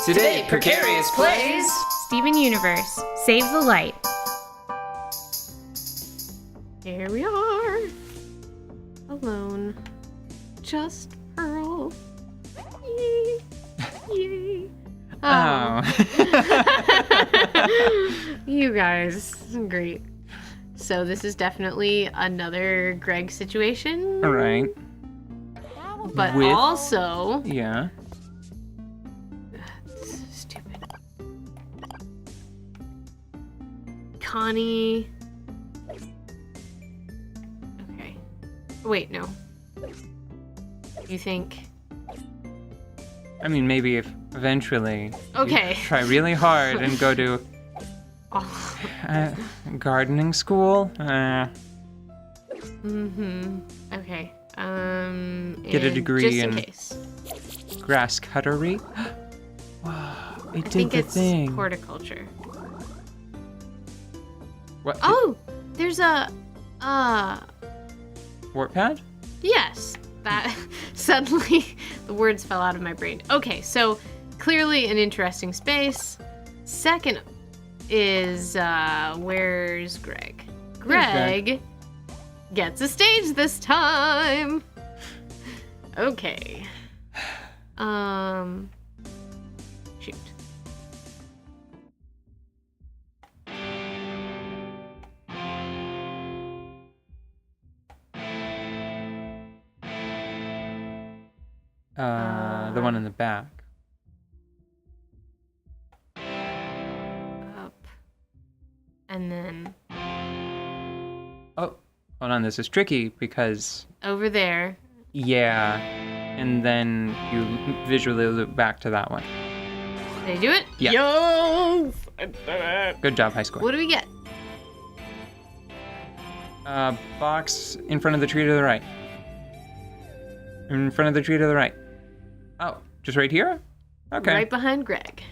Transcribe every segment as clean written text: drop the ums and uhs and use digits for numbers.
Today, Precarious plays Steven Universe, Save the Light. Here we are. Alone. Just Pearl. Yay. Yay. Oh. You guys, great. So this is definitely another Greg situation. All right. But With- also... Yeah. Stupid. Connie. Okay. Wait, no. You think? I mean, maybe if eventually Okay. you try really hard and go to Oh. gardening school. Okay. Get a and degree just in in- case. Grass cuttery. Wow, it I did think the it's thing. horticulture. What? Oh, there's a Wart pad? yes. That suddenly the words fell out of my brain. Okay, so clearly an interesting space. Second is where's Greg? Greg gets a stage this time. Okay. Shoot. The one in the back. Up. And then Oh, hold on. This is tricky because over there. yeah, and then you visually loop back to that one. Did I do it? Yeah. Yo! Good job, high score. What do we get? Box in front of the tree to the right. In front of the tree to the right. Oh, just right here? Okay. Right behind Greg.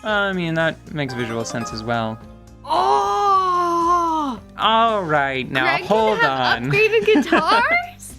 I mean, that makes visual sense as well. Oh! All right, now Greg hold can have on. upgraded guitars?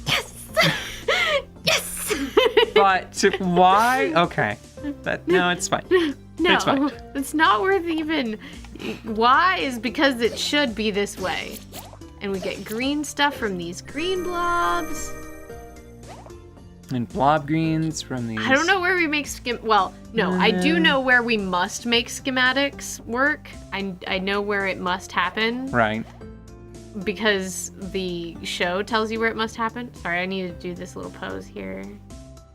Yes! Yes! But why? Okay. No, it's fine. No, It's fine. it's not worth even. Why is because it should be this way. And we get green stuff from these green blobs. And blob greens from these. I don't know where we make well, no, I do know where we must make schematics work. I know where it must happen. Right. Because the show tells you where it must happen. Sorry, I need to do this little pose here.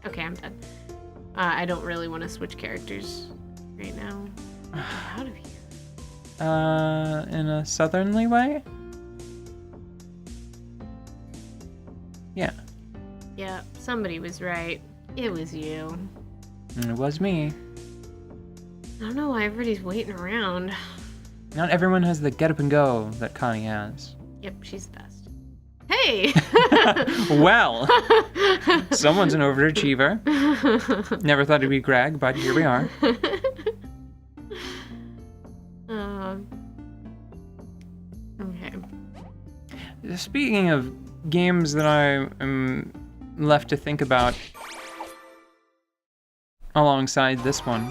Okay, I'm done. I don't really want to switch characters right now. Get out of here. In a southerly way? Yeah. Yeah, somebody was right. It was you. And it was me. I don't know why everybody's waiting around. Not everyone has the get up and go that Connie has. Yep, she's the best. Hey! Well, someone's an overachiever. Never thought it'd be Greg, but here we are. Okay. Speaking of games that I am left to think about alongside this one,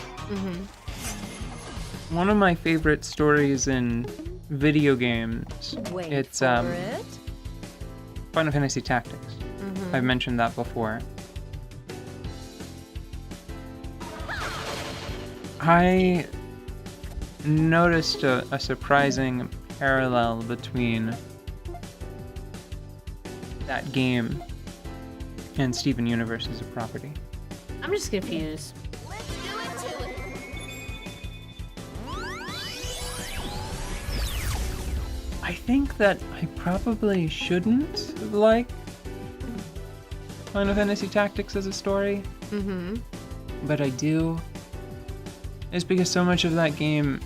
one of my favorite stories in video games, it's Final Fantasy Tactics. I've mentioned that before. I noticed a surprising parallel between that game and Steven Universe as a property. I'm just confused. I think that I probably shouldn't like Final Fantasy Tactics as a story, but I do. It's because so much of that game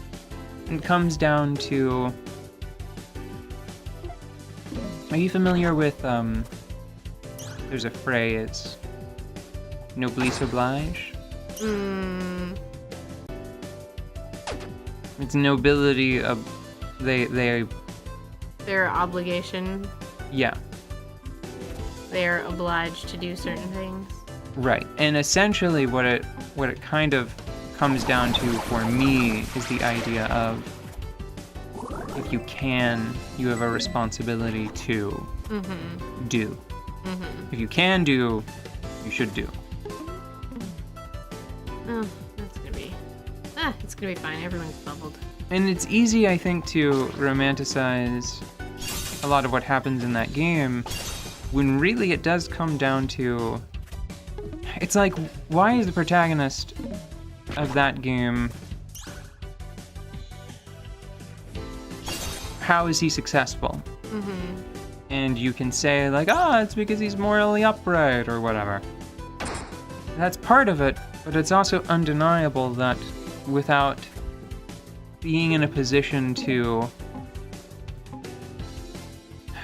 comes down to... Are you familiar with, there's a phrase, Noblesse, Oblige? It's nobility of... Their obligation. Yeah. They're obliged to do certain things. Right. And essentially what it kind of comes down to for me is the idea of if you can, you have a responsibility to do. If you can do, you should do. Oh, it's gonna be fine. Everyone's bubbled. And it's easy, I think, to romanticize a lot of what happens in that game when really it does come down to... It's like, why is the protagonist of that game... How is he successful? And you can say, like, it's because he's morally upright or whatever. That's part of it, but it's also undeniable that without being in a position to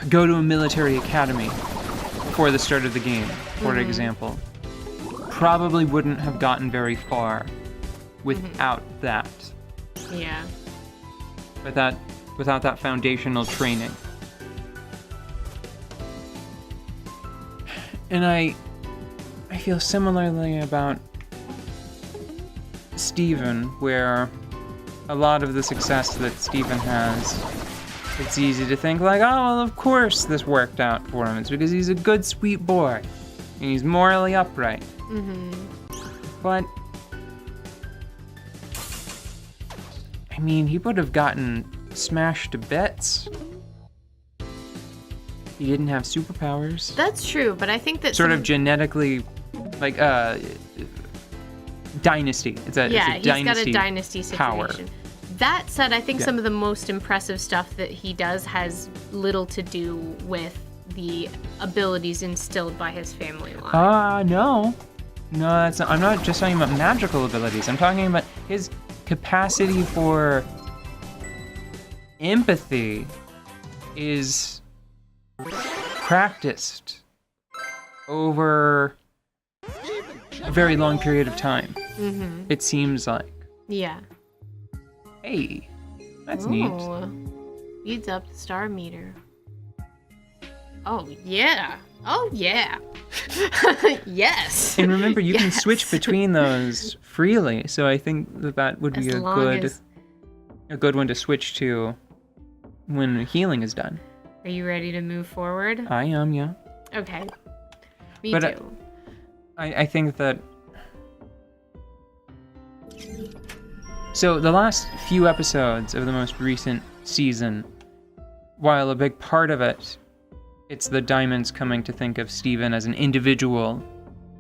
go to a military academy before the start of the game, for example, probably wouldn't have gotten very far without that. Yeah. Without that foundational training. And I feel similarly about Steven, where a lot of the success that Steven has, it's easy to think like, well, of course this worked out for him. It's because he's a good, sweet boy. And he's morally upright. But, I mean, he would have gotten smashed to bits. He didn't have superpowers. That's true, but I think that sort of genetically, like, dynasty. It's a he's dynasty got a dynasty situation. Power. That said, I think some of the most impressive stuff that he does has little to do with the abilities instilled by his family line. No, that's not. I'm not just talking about magical abilities. I'm talking about his capacity for empathy is practiced over a very long period of time. It seems like. Yeah. Hey, that's neat. Speeds up the star meter. Oh, yeah. Oh, yeah. Yes. And remember, you can switch between those freely, so I think that would be a good one to switch to when healing is done. Are you ready to move forward? I am, yeah. Okay. Me too. I think that... So the last few episodes of the most recent season, while a big part of it, it's the Diamonds coming to think of Steven as an individual,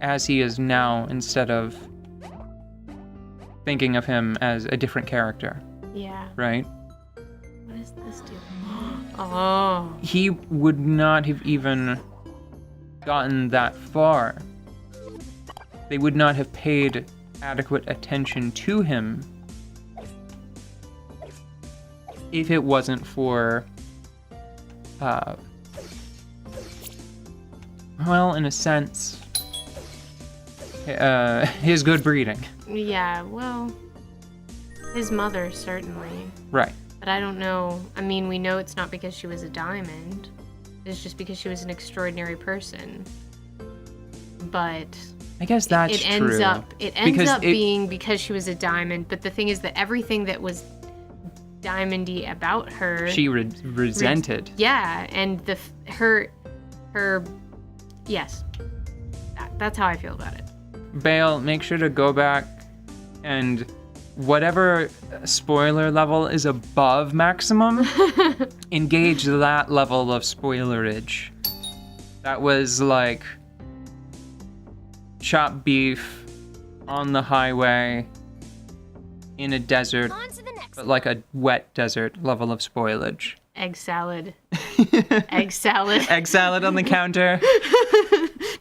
as he is now, instead of thinking of him as a different character. Yeah. Right? What does this do? Oh. He would not have even gotten that far. They would not have paid adequate attention to him if it wasn't for, well, in a sense, his good breeding. Yeah, well, his mother, certainly. Right. But I don't know. I mean, we know it's not because she was a diamond. It's just because she was an extraordinary person. But I guess that's true. It ends up being because she was a diamond, but the thing is that everything that was diamondy about her, she resented. Yeah, and yes. That's how I feel about it. Bale, make sure to go back and whatever spoiler level is above maximum, engage that level of spoilerage. That was like chopped beef on the highway in a desert, but like a wet desert level of spoilage. Egg salad. Egg salad. Egg salad on the counter.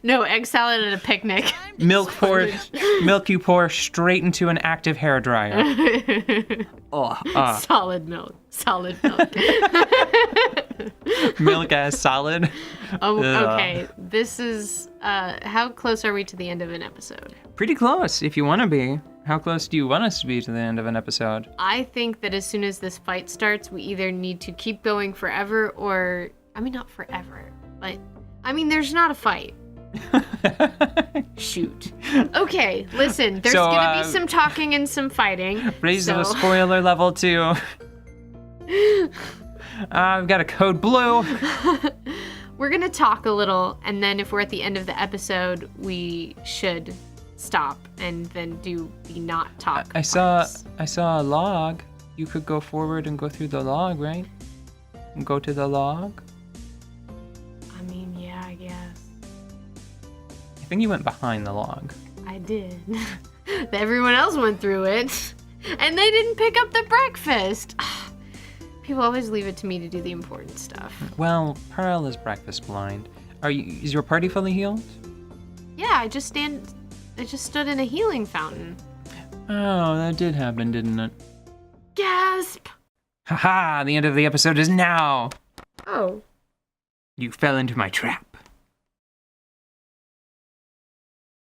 No, egg salad at a picnic. Milk you pour straight into an active hairdryer. Solid milk. Solid milk. Milk as solid. Oh, okay. This is, how close are we to the end of an episode? Pretty close, if you want to be. How close do you want us to be to the end of an episode? I think that as soon as this fight starts, we either need to keep going forever or, I mean, not forever, but, I mean, there's not a fight. Shoot. Okay, listen, there's So, gonna be some talking and some fighting. Raise so... the spoiler level to... I've got a code blue. We're gonna talk a little, and then if we're at the end of the episode, we should stop and then do the not talk. I saw a log. You could go forward and go through the log, right? And go to the log. I mean, yeah, I guess. I think you went behind the log. I did. Everyone else went through it, and they didn't pick up the breakfast. People always leave it to me to do the important stuff. Well, Pearl is breakfast blind. Is your party fully healed? Yeah, I just stood in a healing fountain. Oh, that did happen, didn't it? Gasp! Haha, the end of the episode is now! Oh. You fell into my trap.